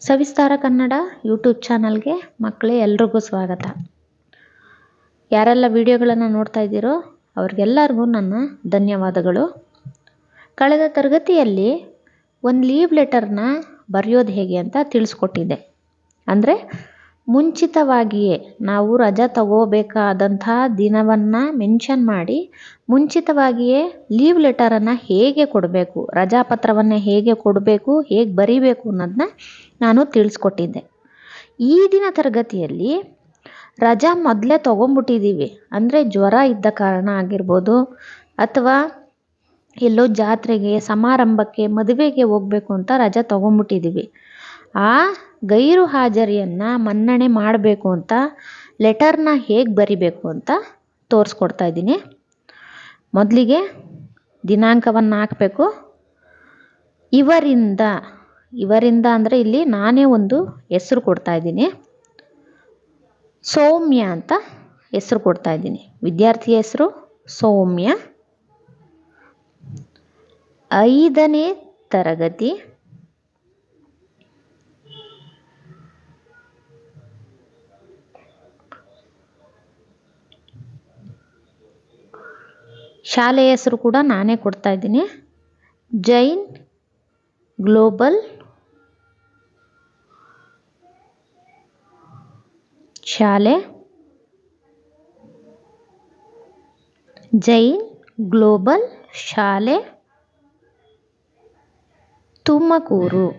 ಸವಿಸ್ತಾರ Kannada YouTube ಚಾನಲ್ಗೆ ಮಕ್ಕಳೇ ಎಲ್ರಿಗೂ ಸ್ವಾಗತ. ಯಾರೆಲ್ಲ ವಿಡಿಯೋಗಳನ್ನು ನೋಡ್ತಾ ಇದ್ದೀರೋ ಅವ್ರಿಗೆಲ್ಲರಿಗೂ ನನ್ನ ಧನ್ಯವಾದಗಳು. ಕಳೆದ ತರಗತಿಯಲ್ಲಿ ಒಂದು ಲೀವ್ ಲೆಟರ್ನ ಬರೆಯೋದು ಹೇಗೆ ಅಂತ ತಿಳಿಸ್ಕೊಟ್ಟಿದ್ದೆ. ಅಂದರೆ ಮುಂಚಿತವಾಗಿಯೇ ನಾವು ರಜಾ ತಗೋಬೇಕಾದಂಥ ದಿನವನ್ನು ಮೆನ್ಷನ್ ಮಾಡಿ ಮುಂಚಿತವಾಗಿಯೇ ಲೀವ್ ಲೆಟರನ್ನು ಹೇಗೆ ಕೊಡಬೇಕು, ರಜಾ ಪತ್ರವನ್ನು ಹೇಗೆ ಕೊಡಬೇಕು, ಹೇಗೆ ಬರೀಬೇಕು ಅನ್ನೋದನ್ನ ನಾನು ತಿಳಿಸ್ಕೊಟ್ಟಿದ್ದೆ. ಈ ದಿನ ತರಗತಿಯಲ್ಲಿ ರಜಾ ಮೊದಲೇ ತೊಗೊಂಬಿಟ್ಟಿದ್ದೀವಿ, ಅಂದರೆ ಜ್ವರ ಇದ್ದ ಕಾರಣ ಆಗಿರ್ಬೋದು, ಅಥವಾ ಎಲ್ಲೋ ಜಾತ್ರೆಗೆ, ಸಮಾರಂಭಕ್ಕೆ, ಮದುವೆಗೆ ಹೋಗಬೇಕು ಅಂತ ರಜಾ ತೊಗೊಂಬಿಟ್ಟಿದ್ದೀವಿ. ಆ ಗೈರು ಹಾಜರಿಯನ್ನು ಮನ್ನಣೆ ಮಾಡಬೇಕು ಅಂತ ಲೆಟರ್ನ ಹೇಗೆ ಬರಿಬೇಕು ಅಂತ ತೋರಿಸ್ಕೊಡ್ತಾ ಇದ್ದೀನಿ. ಮೊದಲಿಗೆ ದಿನಾಂಕವನ್ನು ಹಾಕಬೇಕು. ಇವರಿಂದ ಅಂದರೆ ಇಲ್ಲಿ ನಾನೇ ಒಂದು ಹೆಸರು ಕೊಡ್ತಾ ಇದ್ದೀನಿ. ಸೌಮ್ಯ ಅಂತ ಹೆಸರು ಕೊಡ್ತಾ ಇದ್ದೀನಿ. ವಿದ್ಯಾರ್ಥಿ ಹೆಸರು ಸೌಮ್ಯ, 5ನೇ ತರಗತಿ, ಶಾಲೆಯ ಹೆಸರು ಕೂಡ ನಾನೇ ಕೊಡ್ತಾ ಇದ್ದೀನಿ. ಜೈನ್ ಗ್ಲೋಬಲ್ ಶಾಲೆ, ಜೈನ್ ಗ್ಲೋಬಲ್ ಶಾಲೆ, ತುಮಕೂರು.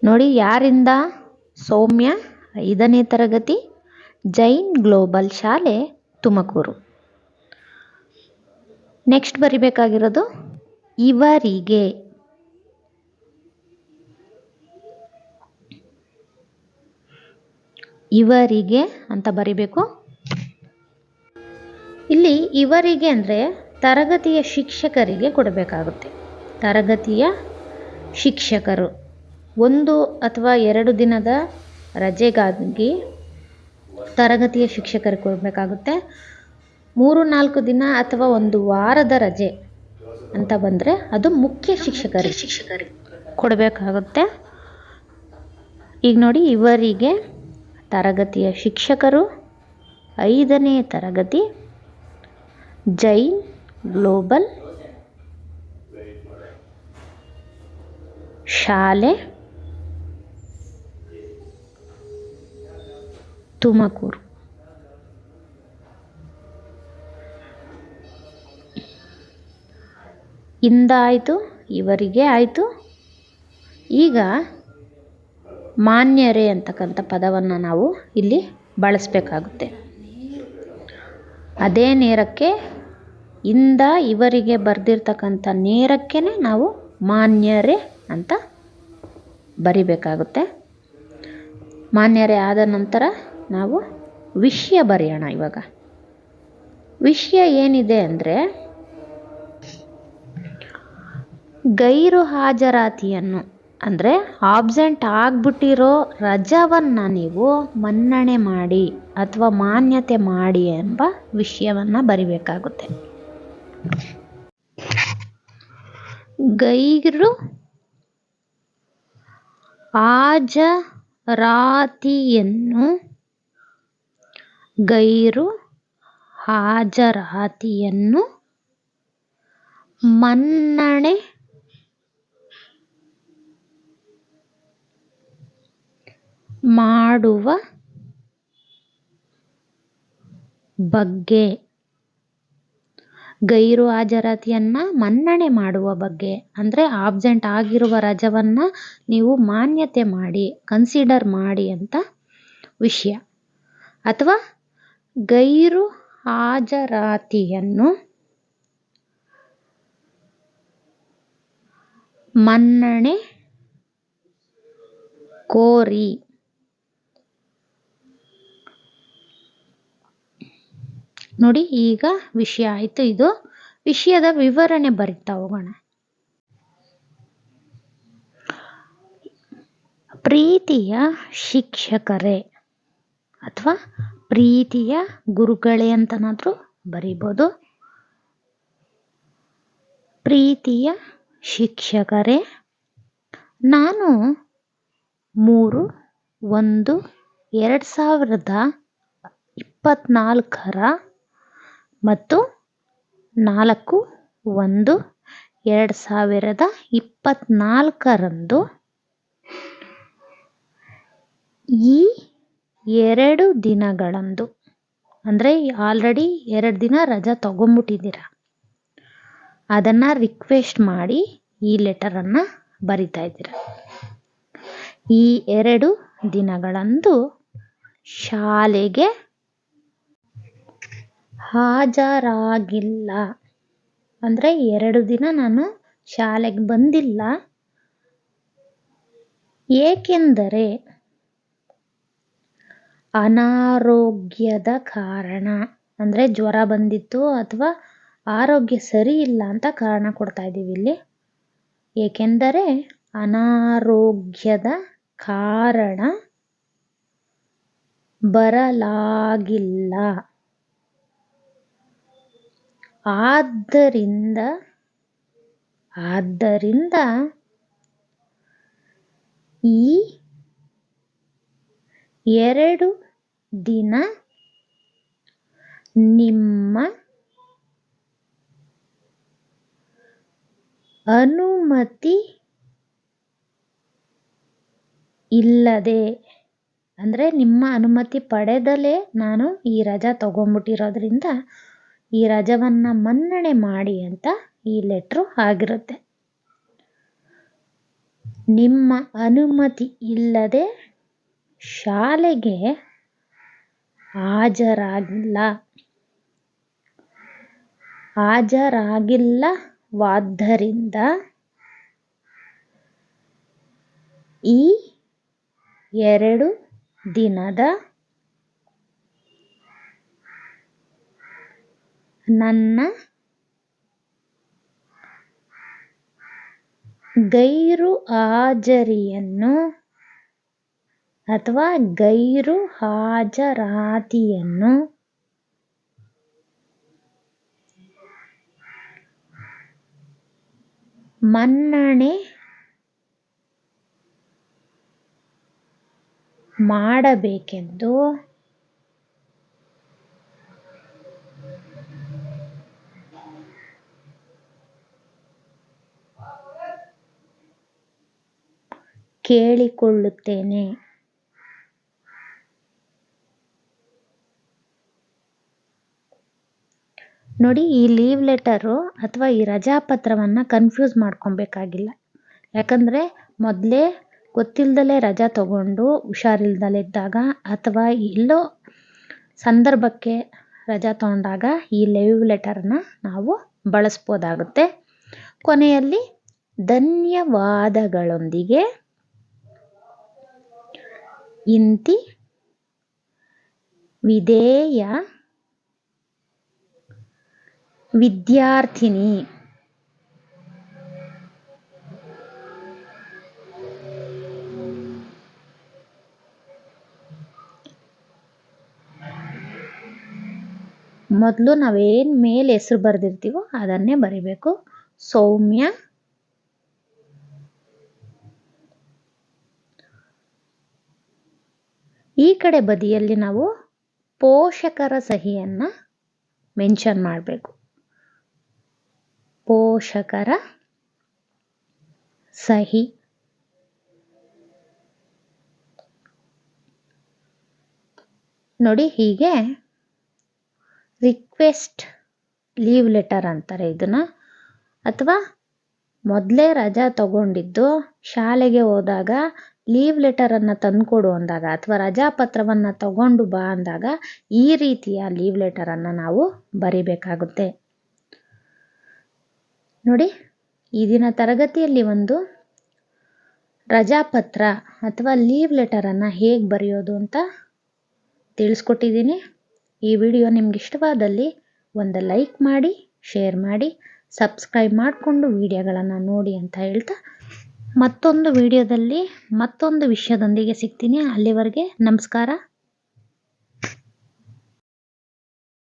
ನೋಡಿ, ಯಾರಿಂದ? ಸೌಮ್ಯ, 5ನೇ ತರಗತಿ, ಜೈನ್ ಗ್ಲೋಬಲ್ ಶಾಲೆ, ತುಮಕೂರು. ನೆಕ್ಸ್ಟ್ ಬರಿಬೇಕಾಗಿರೋದು ಇವರಿಗೆ. ಇವರಿಗೆ ಅಂತ ಬರಿಬೇಕು. ಇಲ್ಲಿ ಇವರಿಗೆ ಅಂದರೆ ತರಗತಿಯ ಶಿಕ್ಷಕರಿಗೆ ಕೊಡಬೇಕಾಗುತ್ತೆ. ತರಗತಿಯ ಶಿಕ್ಷಕರು 1 ಅಥವಾ 2 ದಿನದ ರಜೆಗಾಗಿ ತರಗತಿಯ ಶಿಕ್ಷಕರಿಗೆ ಕೊಡಬೇಕಾಗುತ್ತೆ. 3-4 ದಿನ ಅಥವಾ 1 ವಾರದ ರಜೆ ಅಂತ ಬಂದರೆ ಅದು ಮುಖ್ಯ ಶಿಕ್ಷಕರಿಗೆ ಕೊಡಬೇಕಾಗುತ್ತೆ. ಈಗ ನೋಡಿ, ಇವರಿಗೆ ತರಗತಿಯ ಶಿಕ್ಷಕರು, 5ನೇ ತರಗತಿ, ಜೈನ್ ಗ್ಲೋಬಲ್ ಶಾಲೆ, ತುಮಕೂರು. ಇಂದ ಆಯಿತು, ಇವರಿಗೆ ಆಯಿತು. ಈಗ ಮಾನ್ಯರೇ ಅಂತಕ್ಕಂಥ ಪದವನ್ನು ನಾವು ಇಲ್ಲಿ ಬಳಸಬೇಕಾಗುತ್ತೆ. ಅದೇ ನೇರಕ್ಕೆ ಇಂದ ಇವರಿಗೆ ಬರೆದಿರ್ತಕ್ಕಂಥ ನೇರಕ್ಕೆ ನಾವು ಮಾನ್ಯರೇ ಅಂತ ಬರಿಬೇಕಾಗುತ್ತೆ. ಮಾನ್ಯರೇ ಆದ ನಂತರ ನಾವು ವಿಷಯ ಬರೆಯೋಣ. ಇವಾಗ ವಿಷಯ ಏನಿದೆ ಅಂದರೆ, ಗೈರು ಹಾಜರಾತಿಯನ್ನು ಅಂದರೆ ಆಬ್ಸೆಂಟ್ ಆಗಿಬಿಟ್ಟಿರೋ ರಜಾವನ್ನು ನೀವು ಮನ್ನಣೆ ಮಾಡಿ ಅಥವಾ ಮಾನ್ಯತೆ ಮಾಡಿ ಎಂಬ ವಿಷಯವನ್ನು ಬರಿಬೇಕಾಗುತ್ತೆ. ಗೈರು ಹಾಜರಾತಿಯನ್ನು ಮನ್ನಣೆ ಮಾಡುವ ಬಗ್ಗೆ. ಗೈರು ಹಾಜರಾತಿಯನ್ನು ಮನ್ನಣೆ ಮಾಡುವ ಬಗ್ಗೆ ಅಂದರೆ ಆಬ್ಸೆಂಟ್ ಆಗಿರುವ ರಜವನ್ನು ನೀವು ಮಾನ್ಯತೆ ಮಾಡಿ, ಕನ್ಸಿಡರ್ ಮಾಡಿ ಅಂತ ವಿಷಯ. ಅಥವಾ ಗೈರು ಹಾಜರಾತಿಯನ್ನು ಮನ್ನಣೆ ಕೋರಿ. ನೋಡಿ, ಈಗ ವಿಷಯ ಆಯಿತು. ಇದು ವಿಷಯದ ವಿವರಣೆ ಬರಿತಾ ಹೋಗೋಣ. ಪ್ರೀತಿಯ ಶಿಕ್ಷಕರೇ ಅಥವಾ ಪ್ರೀತಿಯ ಗುರುಗಳೇ ಅಂತನಾದರೂ ಬರೀಬೋದು. ಪ್ರೀತಿಯ ಶಿಕ್ಷಕರೇ, ನಾನು 3/1/2024 ಮತ್ತು 4/1/2024 ಈ 2 ದಿನಗಳಂದು, ಅಂದರೆ ಆಲ್ರೆಡಿ 2 ದಿನ ರಜಾ ತಗೊಂಬಿಟ್ಟಿದ್ದೀರ, ಅದನ್ನು ರಿಕ್ವೆಸ್ಟ್ ಮಾಡಿ ಈ ಲೆಟರನ್ನು ಬರಿತಾ ಇದ್ದೀರ. ಈ 2 ದಿನಗಳಂದು ಶಾಲೆಗೆ ಹಾಜರಾಗಿಲ್ಲ. ಅಂದರೆ 2 ದಿನ ನಾನು ಶಾಲೆಗೆ ಬಂದಿಲ್ಲ, ಏಕೆಂದರೆ ಅನಾರೋಗ್ಯದ ಕಾರಣ. ಅಂದರೆ ಜ್ವರ ಬಂದಿತ್ತು ಅಥವಾ ಆರೋಗ್ಯ ಸರಿ ಇಲ್ಲ ಅಂತ ಕಾರಣ ಕೊಡ್ತಾ ಇದ್ದೀವಿ ಇಲ್ಲಿ. ಏಕೆಂದರೆ ಅನಾರೋಗ್ಯದ ಕಾರಣ ಬರಲಾಗಿಲ್ಲ. ಆದ್ದರಿಂದ ಈ 2 ದಿನ ನಿಮ್ಮ ಅನುಮತಿ ಇಲ್ಲದೆ, ಅಂದರೆ ನಿಮ್ಮ ಅನುಮತಿ ಪಡೆದಲೇ ನಾನು ಈ ರಜಾ ತಗೊಂಬಿಟ್ಟಿರೋದ್ರಿಂದ ಈ ರಜವನ್ನು ಮನ್ನಣೆ ಮಾಡಿ ಅಂತ ಈ ಲೆಟ್ರು ಆಗಿರುತ್ತೆ. ನಿಮ್ಮ ಅನುಮತಿ ಇಲ್ಲದೆ ಶಾಲೆಗೆ ಹಾಜರಾಗಿಲ್ಲವಾದ್ದರಿಂದ ಈ 2 ದಿನದ ನನ್ನ ಗೈರು ಹಾಜರಿಯನ್ನು ಅಥವಾ ಗೈರು ಹಾಜರಾತಿಯನ್ನು ಮನ್ನಣೆ ಮಾಡಬೇಕೆಂದು ಕೇಳಿಕೊಳ್ಳುತ್ತೇನೆ. ನೋಡಿ, ಈ ಲೀವ್ ಲೆಟರು ಅಥವಾ ಈ ರಜಾ ಪತ್ರವನ್ನು ಕನ್ಫ್ಯೂಸ್ ಮಾಡ್ಕೊಬೇಕಾಗಿಲ್ಲ. ಯಾಕಂದರೆ ಮೊದಲೇ ಗೊತ್ತಿಲ್ಲದಲೇ ರಜಾ ತಗೊಂಡು ಹುಷಾರಿಲ್ದಲಿದ್ದಾಗ ಅಥವಾ ಎಲ್ಲೋ ಸಂದರ್ಭಕ್ಕೆ ರಜಾ ತಗೊಂಡಾಗ ಈ ಲೀವ್ ಲೆಟರನ್ನು ನಾವು ಬಳಸ್ಬೋದಾಗುತ್ತೆ. ಕೊನೆಯಲ್ಲಿ ಧನ್ಯವಾದಗಳೊಂದಿಗೆ ಇಂತಿ ವಿಧೇಯ ವಿದ್ಯಾರ್ಥಿನಿ. ಮೊದಲು ನಾವೇನು ಮೇಲೆ ಹೆಸರು ಬರೆದಿರ್ತೀವೋ ಅದನ್ನೇ ಬರಿಬೇಕು. ಸೌಮ್ಯ. ಈ ಕಡೆ ಬದಿಯಲ್ಲಿ ನಾವು ಪೋಷಕರ ಸಹಿಯನ್ನು ಮೆನ್ಷನ್ ಮಾಡಬೇಕು. ಪೋಷಕರ ಸಹಿ. ನೋಡಿ, ಹೀಗೆ ರಿಕ್ವೆಸ್ಟ್ ಲೀವ್ ಲೆಟರ್ ಅಂತಾರೆ ಇದನ್ನು. ಅಥವಾ ಮೊದಲೇ ರಜಾ ತಗೊಂಡಿದ್ದು ಶಾಲೆಗೆ ಹೋದಾಗ ಲೀವ್ ಲೆಟರನ್ನು ತಂದುಕೊಡು ಅಂದಾಗ ಅಥವಾ ರಜಾ ಪತ್ರವನ್ನು ತಗೊಂಡು ಬಾ ಅಂದಾಗ ಈ ರೀತಿಯ ಲೀವ್ ಲೆಟರನ್ನು ನಾವು ಬರಿಬೇಕಾಗುತ್ತೆ. ನೋಡಿ, ಈ ದಿನ ತರಗತಿಯಲ್ಲಿ ಒಂದು ರಜಾ ಪತ್ರ ಅಥವಾ ಲೀವ್ ಲೆಟರನ್ನು ಹೇಗೆ ಬರೆಯೋದು ಅಂತ ತಿಳಿಸ್ಕೊಟ್ಟಿದ್ದೀನಿ. ಈ ವಿಡಿಯೋ ನಿಮ್ಗೆ ಇಷ್ಟವಾದಲ್ಲಿ ಒಂದು ಲೈಕ್ ಮಾಡಿ, ಶೇರ್ ಮಾಡಿ, ಸಬ್ಸ್ಕ್ರೈಬ್ ಮಾಡಿಕೊಂಡು ವಿಡಿಯೋಗಳನ್ನು ನೋಡಿ ಅಂತ ಹೇಳ್ತಾ ಮತ್ತೊಂದು ವಿಡಿಯೋದಲ್ಲಿ ಮತ್ತೊಂದು ವಿಷಯದೊಂದಿಗೆ ಸಿಗ್ತೀನಿ. ಅಲ್ಲಿವರೆಗೆ ನಮಸ್ಕಾರ.